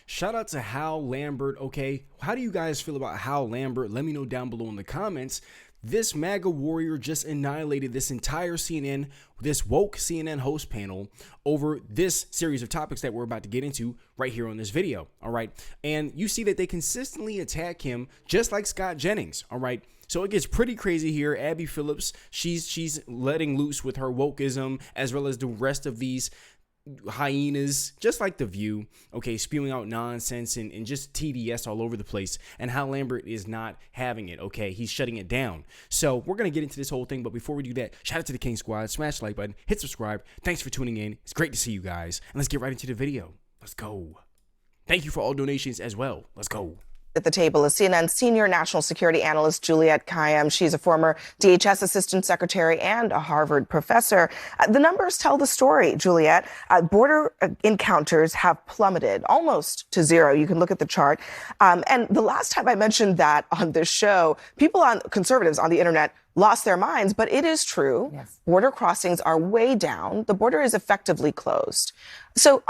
Shout out to Hal Lambert. Okay, how do you guys feel about Hal Lambert? Let me know down below in the comments. This MAGA warrior just annihilated this entire CNN, this woke CNN host panel over this series of topics that we're about to get into right here on this video. All right. And you see that they consistently attack him just like Scott Jennings. All right. So it gets pretty crazy here. Abby Phillips, she's letting loose with her wokeism, as well as the rest of these hyenas, just like The View, okay, spewing out nonsense and just TDS all over the place. And Hal Lambert is not having it, okay? He's shutting it down. So we're going to get into this whole thing, but before we do that, shout out to the King Squad. Smash the like button, hit subscribe. Thanks for tuning in. It's great to see you guys. And let's get right into the video. Let's go. Thank you for all donations as well. Let's go. At the table is CNN senior national security analyst Juliette Kayyem. She's a former DHS assistant secretary and a Harvard professor. The numbers tell the story, Juliette. Border encounters have plummeted almost to zero. You can look at the chart. And the last time I mentioned that on this show, conservatives on the internet lost their minds, but it is true. Yes. Border crossings are way down. The border is effectively closed. So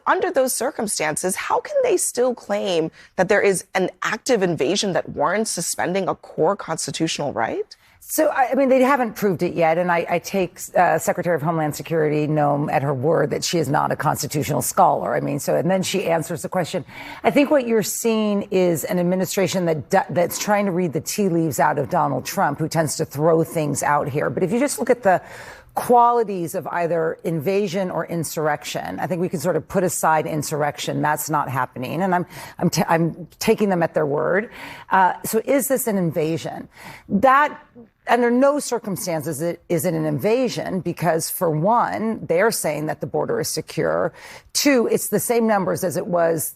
under those circumstances, how can they still claim that there is an active invasion that warrants suspending a core constitutional right? So, I mean, they haven't proved it yet. And I take Secretary of Homeland Security Noem at her word that she is not a constitutional scholar. I mean, and then she answers the question. I think what you're seeing is an administration that's trying to read the tea leaves out of Donald Trump, who tends to throw things out here. But if you just look at the qualities of either invasion or insurrection, I think we can sort of put aside insurrection. That's not happening. And I'm taking them at their word. So is this an invasion? That, under no circumstances is it an invasion, because for one, they're saying that the border is secure. Two, it's the same numbers as it was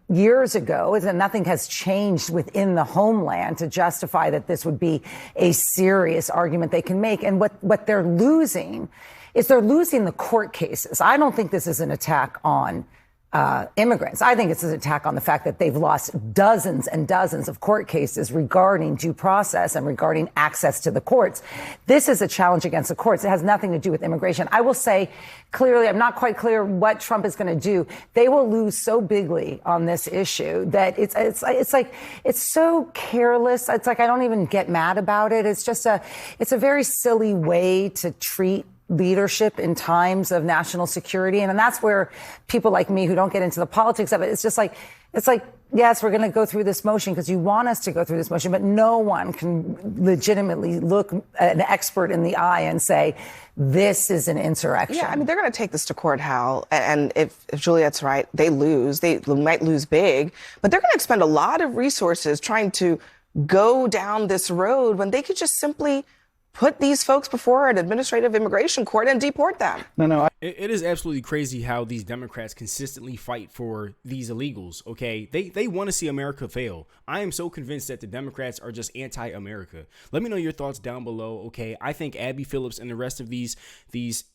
years ago, and nothing has changed within the homeland to justify that this would be a serious argument they can make. And what they're losing is they're losing the court cases. I don't think this is an attack on immigrants. I think it's an attack on the fact that they've lost dozens and dozens of court cases regarding due process and regarding access to the courts. This is a challenge against the courts. It has nothing to do with immigration. I will say clearly, I'm not quite clear what Trump is going to do. They will lose so bigly on this issue that it's so careless. It's like I don't even get mad about it. It's a very silly way to treat leadership in times of national security. And that's where people like me who don't get into the politics of it, it's like, yes, we're going to go through this motion because you want us to go through this motion, but no one can legitimately look an expert in the eye and say, this is an insurrection. Yeah, I mean, they're going to take this to court, Hal. And if Juliette's right, they lose. They might lose big, but they're going to expend a lot of resources trying to go down this road when they could just simply put these folks before an administrative immigration court and deport them. It is absolutely crazy how these Democrats consistently fight for these illegals, okay? They want to see America fail. I am so convinced that the Democrats are just anti-America. Let me know your thoughts down below, okay? I think Abby Phillips and the rest of these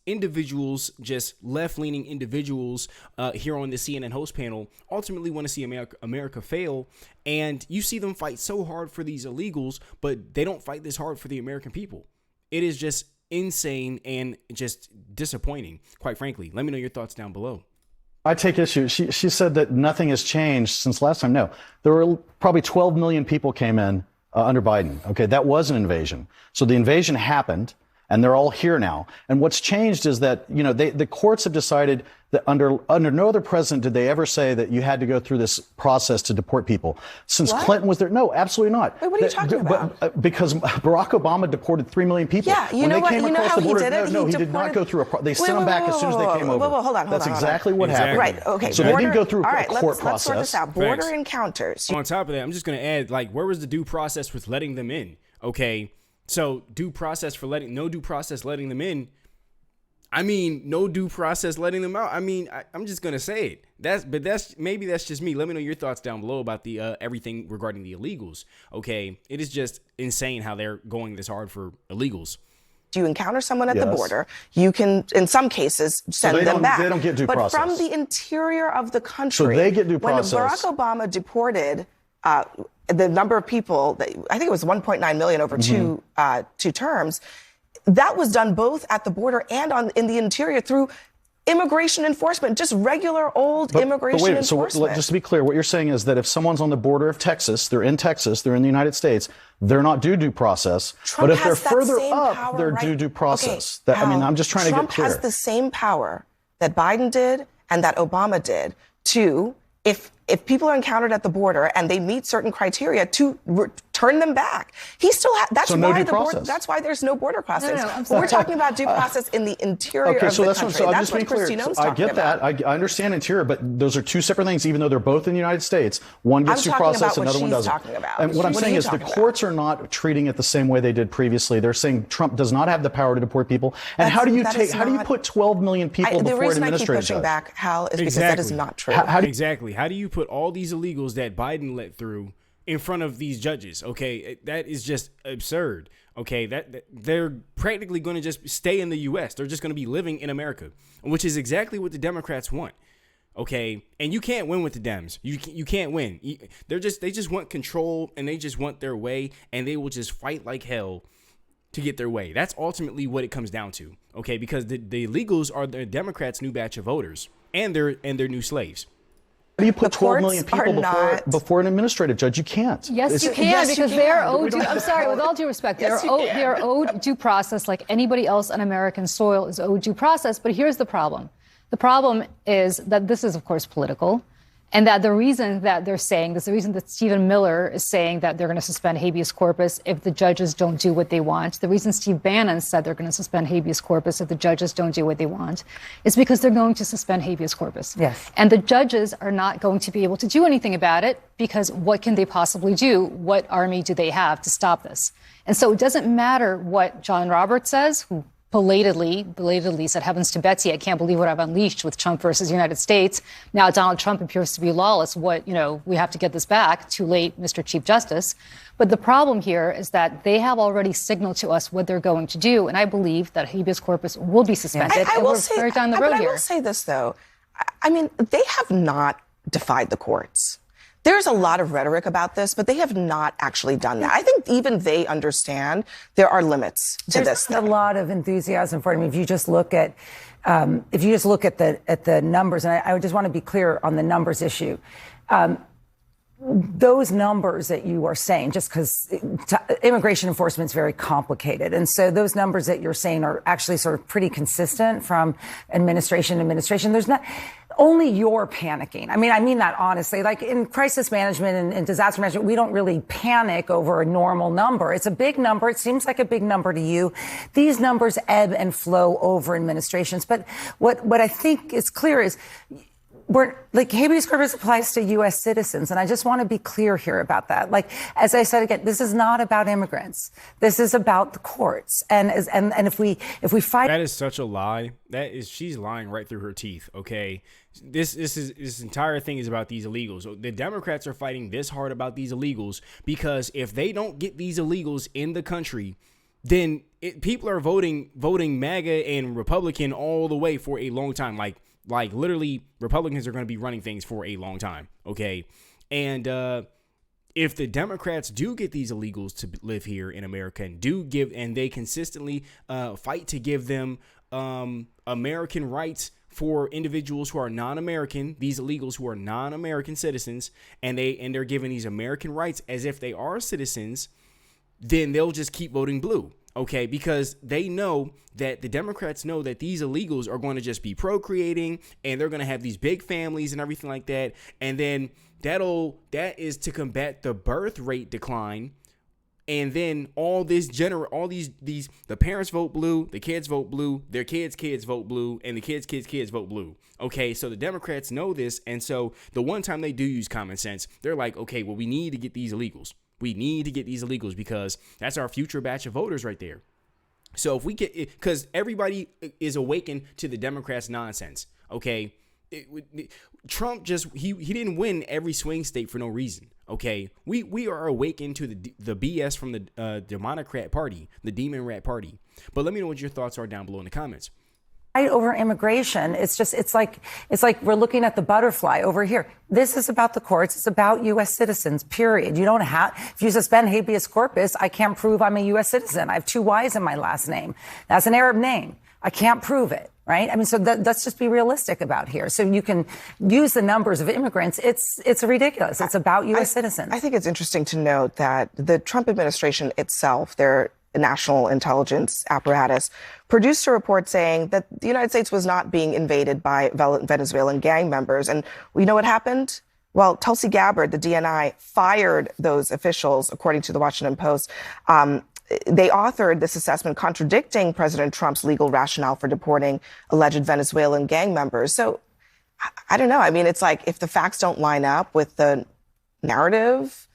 individuals, just left-leaning individuals here on the CNN host panel, ultimately want to see America fail. And you see them fight so hard for these illegals, but they don't fight this hard for the American people. It is just insane and just disappointing, quite frankly. Let me know your thoughts down below. I take issue. She said that nothing has changed since last time. No, there were probably 12 million people came in under Biden. Okay, that was an invasion. So the invasion happened, and they're all here now. And what's changed is that, the courts have decided that under no other president did they ever say that you had to go through this process to deport people. Since Clinton was there, no, absolutely not. Wait, what are you talking about? Because Barack Obama deported 3 million people. Yeah, when they came across the border, he did not go through they sent them back as soon as they came over. Hold on. That's exactly what happened. Right, okay. So they didn't go through a court process. Let's sort this out. Border encounters. On top of that, I'm just going to add, where was the due process with letting them in? Okay, so no due process letting them in. I mean, no due process letting them out. I mean, I'm just gonna say it. Maybe that's just me. Let me know your thoughts down below about the everything regarding the illegals. Okay, it is just insane how they're going this hard for illegals. You encounter someone at the border, you can, in some cases, send them back. They don't get due process. But from the interior of the country, so they get due process. When Barack Obama deported the number of people, I think it was 1.9 million over two terms. That was done both at the border and in the interior through immigration enforcement, just regular old immigration enforcement. So just to be clear, what you're saying is that if someone's on the border of Texas, they're in the United States, they're not due process. Trump but if they're has that further same up, power, they're right? due process. Okay, I mean, I'm just trying to get clear. Trump has the same power that Biden did and that Obama did to, if people are encountered at the border and they meet certain criteria, to turn them back. He still that's why there's no border crossings. No, we're talking about due process in the interior of the country. So I'm just being clear. I get that. I understand interior, but those are two separate things, even though they're both in the United States. One gets due process, another one doesn't. And what I'm saying is the courts are not treating it the same way they did previously. They're saying Trump does not have the power to deport people. And how do you put 12 million people before an administrative judge? The reason I keep pushing back, Hal, is because that is not true. Exactly. How do you put all these illegals that Biden let through in front of these judges? Okay, that is just absurd. Okay, that they're practically going to just stay in the U.S. They're just going to be living in America, which is exactly what the Democrats want. Okay, and you can't win with the Dems. You can't win. They just want control, and they just want their way, and they will just fight like hell to get their way. That's ultimately what it comes down to. Okay, because the illegals are the Democrats' new batch of voters, and their new slaves. How do you put 12 million people before an administrative judge? You can't. Yes, you can, because they're owed due. I'm sorry, with all due respect, they're owed due process like anybody else on American soil is owed due process. But here's the problem. The problem is that this is, of course, political. And that the reason that they're saying this, the reason that Stephen Miller is saying that they're going to suspend habeas corpus if the judges don't do what they want, the reason Steve Bannon said they're going to suspend habeas corpus if the judges don't do what they want, is because they're going to suspend habeas corpus. Yes. And the judges are not going to be able to do anything about it, because what can they possibly do? What army do they have to stop this? And so it doesn't matter what John Roberts says, who belatedly said, heavens to Betsy, I can't believe what I've unleashed with Trump versus the United States. Now Donald Trump appears to be lawless. We have to get this back. Too late, Mr. Chief Justice. But the problem here is that they have already signaled to us what they're going to do. And I believe that habeas corpus will be suspended. I will say this, though. I mean, they have not defied the courts. There's a lot of rhetoric about this, but they have not actually done that. I think even they understand there are limits to this. There's a lot of enthusiasm for it. I mean, if you just look at the numbers, and I just want to be clear on the numbers issue. Those numbers that you are saying, just because immigration enforcement is very complicated. And so those numbers that you're saying are actually sort of pretty consistent from administration to administration. There's not only you're panicking. I mean that honestly. Like in crisis management and disaster management, we don't really panic over a normal number. It's a big number. It seems like a big number to you. These numbers ebb and flow over administrations. But what I think is clear is habeas corpus applies to U.S. citizens. And I just want to be clear here about that. Like, as I said again, this is not about immigrants. This is about the courts. And if we fight. That is such a lie. She's lying right through her teeth. Okay. This entire thing is about these illegals. The Democrats are fighting this hard about these illegals because if they don't get these illegals in the country, then people are voting MAGA and Republican all the way for a long time. Like literally, Republicans are going to be running things for a long time, okay? And if the Democrats do get these illegals to live here in America and they consistently fight to give them American rights for individuals who are non-American, these illegals who are non-American citizens, and they're given these American rights as if they are citizens, then they'll just keep voting blue. Okay, because they know that the Democrats know that these illegals are going to just be procreating and they're going to have these big families and everything like that. And then that is to combat the birth rate decline. And then the parents vote blue, the kids vote blue, their kids vote blue, and the kids vote blue. Okay, so the Democrats know this. And so the one time they do use common sense, they're like, okay, well, we need to get these illegals. We need to get these illegals because that's our future batch of voters right there. So if we get it, because everybody is awakened to the Democrats' nonsense. Okay, Trump he didn't win every swing state for no reason. Okay, we are awakened to the BS from the Democrat Party, the Demon Rat Party. But let me know what your thoughts are down below in the comments. Over immigration, it's like we're looking at the butterfly over here. This is about the courts. It's about U.S. citizens, period. You don't have, if you suspend habeas corpus, I can't prove I'm a U.S. citizen. I have two Y's in my last name. That's an Arab name. I can't prove it. right? I mean, so let's just be realistic about here. So you can use the numbers of immigrants. It's ridiculous. It's about U.S. citizens. I think it's interesting to note that the Trump administration itself, their national intelligence apparatus, produced a report saying that the United States was not being invaded by Venezuelan gang members. And you know what happened? Well, Tulsi Gabbard, the DNI, fired those officials, according to the Washington Post. They authored this assessment contradicting President Trump's legal rationale for deporting alleged Venezuelan gang members. So I don't know. I mean, it's like if the facts don't line up with the narrative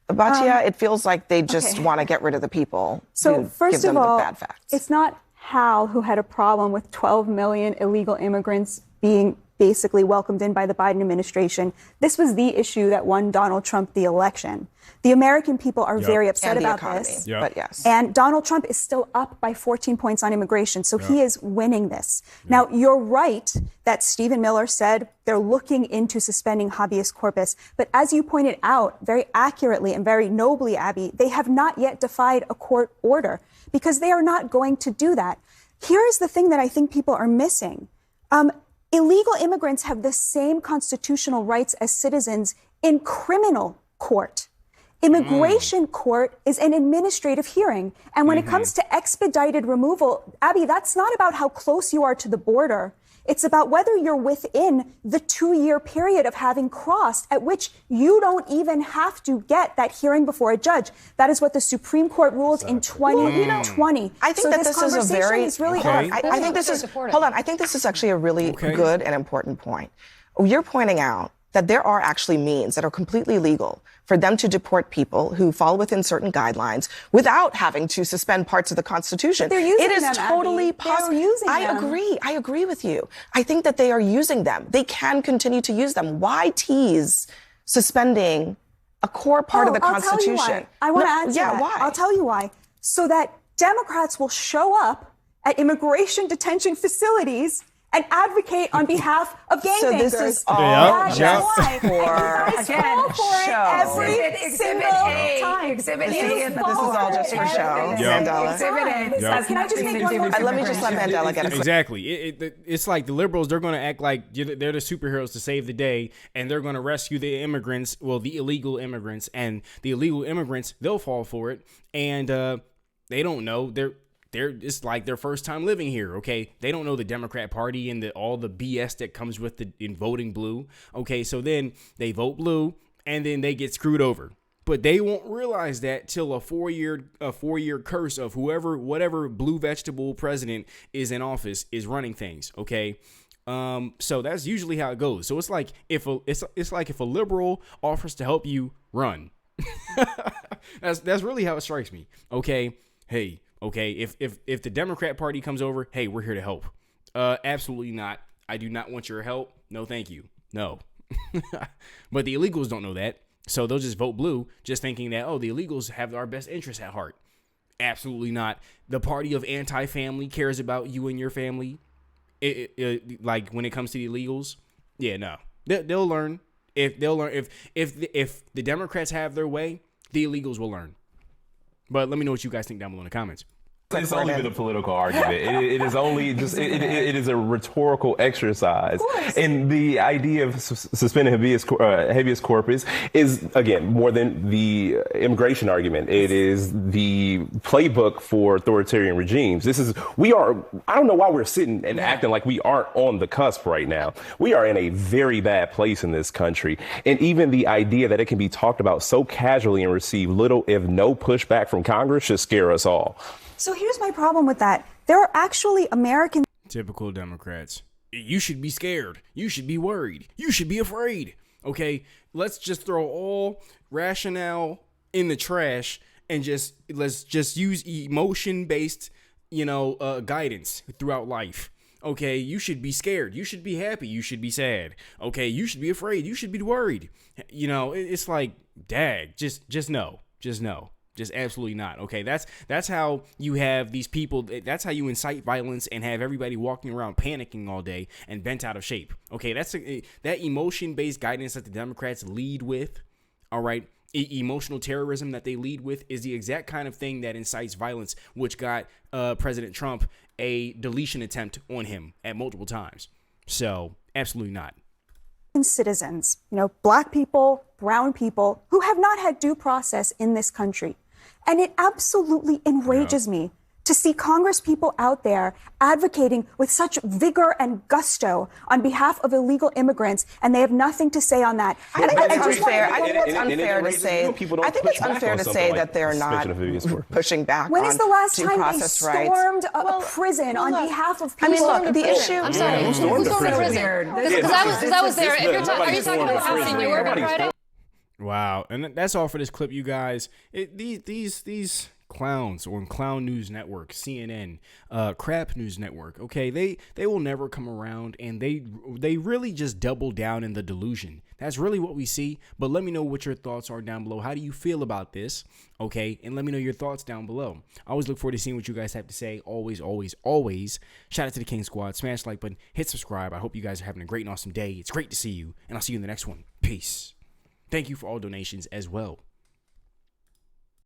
about it feels like they just want to get rid of the people. So first of all, bad facts. It's not Hal who had a problem with 12 million illegal immigrants being basically welcomed in by the Biden administration. This was the issue that won Donald Trump the election. The American people are very upset about this. But yes. And Donald Trump is still up by 14 points on immigration, so he is winning this. Now, you're right that Stephen Miller said they're looking into suspending habeas corpus. But as you pointed out very accurately and very nobly, Abby, they have not yet defied a court order because they are not going to do that. Here is the thing that I think people are missing. Illegal immigrants have the same constitutional rights as citizens in criminal court. Immigration court is an administrative hearing. And when it comes to expedited removal, Abby, that's not about how close you are to the border. It's about whether you're within the 2-year period of having crossed, at which you don't even have to get that hearing before a judge. That is what the Supreme Court ruled in 2020. I think that this is a very I think this is hold on. I think this is actually a really good and important point. You're pointing out that there are actually means that are completely legal for them to deport people who fall within certain guidelines without having to suspend parts of the Constitution. They're using it is them, totally possible. I agree with you. I think that they are using them. They can continue to use them. Why tease suspending a core part of the Constitution? I'll tell you why. I want to answer that. Why? I'll tell you why. So that Democrats will show up at immigration detention facilities and advocate on behalf of gangbangers. So this is all That's just why. for Fall for it every single time. Exhibit This is all just for show. Mandela. Can I just make one more Let me just let Mandela get it. Exactly. It's like the liberals, they're going to act like they're the superheroes to save the day, and they're going to rescue the immigrants, well, the illegal immigrants, and the illegal immigrants, they'll fall for it, and they don't know. It's like their first time living here, okay? They don't know the Democrat Party and all the BS that comes with in voting blue, okay? So then they vote blue, and then they get screwed over. But they won't realize that till a four-year curse of whatever blue vegetable president is in office is running things, okay? So that's usually how it goes. So it's like if a liberal offers to help you run, that's really how it strikes me, okay? Hey. Okay, if the Democrat Party comes over, hey, we're here to help. Absolutely not. I do not want your help. No, thank you. No. But the illegals don't know that. So they'll just vote blue, just thinking that, the illegals have our best interests at heart. Absolutely not. The party of anti-family cares about you and your family. Like when it comes to the illegals. Yeah, no. They'll learn. If the Democrats have their way, the illegals will learn. But let me know what you guys think down below in the comments. It's only been a political argument. It is only just it is a rhetorical exercise, and the idea of suspending habeas corpus is again more than the immigration argument. It is the playbook for authoritarian regimes. I don't know why we're sitting and acting like we aren't on the cusp right now. We are in a very bad place in this country, and even the idea that it can be talked about so casually and receive little, if no, pushback from Congress should scare us all. So here's my problem with that. There are actually American. Typical Democrats. You should be scared. You should be worried. You should be afraid. Okay, let's just throw all rationale in the trash and let's just use emotion-based, guidance throughout life. Okay, you should be scared. You should be happy. You should be sad. Okay, you should be afraid. You should be worried. It's like, dag, just no. Just no. Just absolutely not. Okay, that's how you have these people. That's how you incite violence and have everybody walking around panicking all day and bent out of shape. Okay, that emotion-based guidance that the Democrats lead with. All right, emotional terrorism that they lead with is the exact kind of thing that incites violence, which got President Trump a deletion attempt on him at multiple times. So absolutely not. Citizens, black people, brown people who have not had due process in this country. And it absolutely enrages me to see Congress people out there advocating with such vigor and gusto on behalf of illegal immigrants, and they have nothing to say on that. I think it's unfair. I think it's unfair to say. I think it's unfair to say that they're not pushing back. When is the last due time they process rights. stormed a prison on behalf of people? I mean, look, the issue. I'm sorry. Who's going to prison? Because I was there. If you're are you talking about how senior work on Friday? Wow, and that's all for this clip, you guys. These clowns on Clown News Network, CNN, Crap News Network, okay, they will never come around, and they really just double down in the delusion. That's really what we see. But let me know what your thoughts are down below. How do you feel about this? Okay, and let me know your thoughts down below. I always look forward to seeing what you guys have to say. Always, always, always. Shout out to the King Squad. Smash the like button, hit subscribe. I hope you guys are having a great and awesome day. It's great to see you, and I'll see you in the next one. Peace. Thank you for all donations as well.